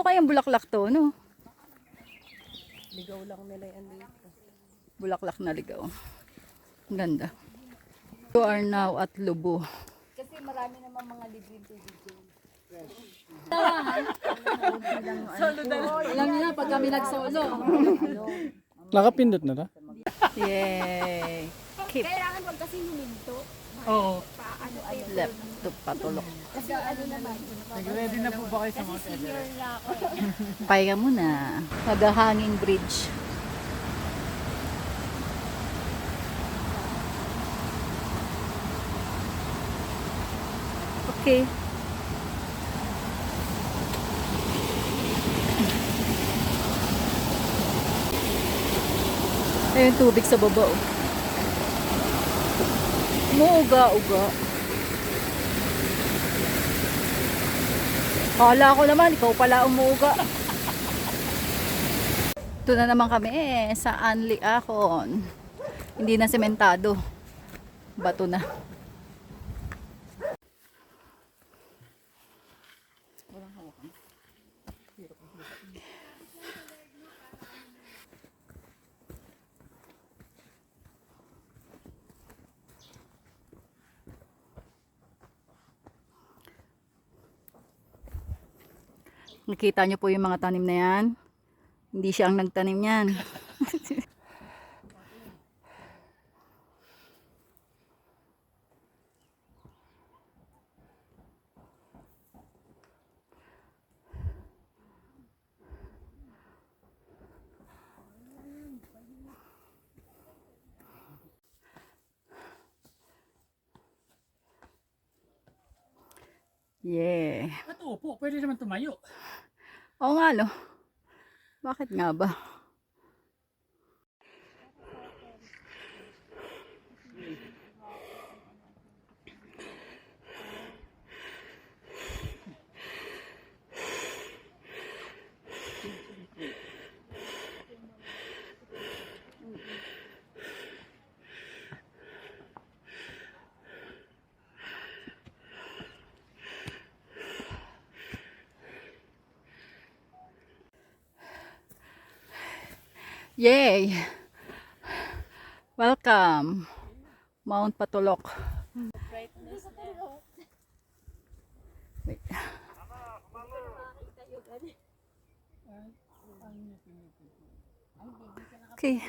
Ano kayang bulaklak to, no? Ligaw lang nila yan dito. Bulaklak na ligaw. Ang ganda. You are now at Lubo. Kasi marami naman mga libreng tubig dyan. Alam niyo na, pag kami nagsolo. Nakapindot na ta? Yay! Keep Kailangan wag kasi huminto. Oo. left to patulok. Kasi ano naman. Nag-ready na po ba kayo sa Mount Everest? Senior na ako. Pahinga muna. Mag-hanging bridge. Okay. Ayun, tubig sa baba. Oh. Umuuga-uga. Kala ko naman, ikaw pala umuuga. Ito na naman kami sa Anli Ahon. Hindi na sementado. Bato na. Nakita nyo po yung mga tanim na yan. Hindi siya ang nagtanim yan. Yeah. Ito po, pwede naman tumayo. Oo nga no. Bakit nga ba? Yay! Welcome! Mount Patulok. Wait. Okay.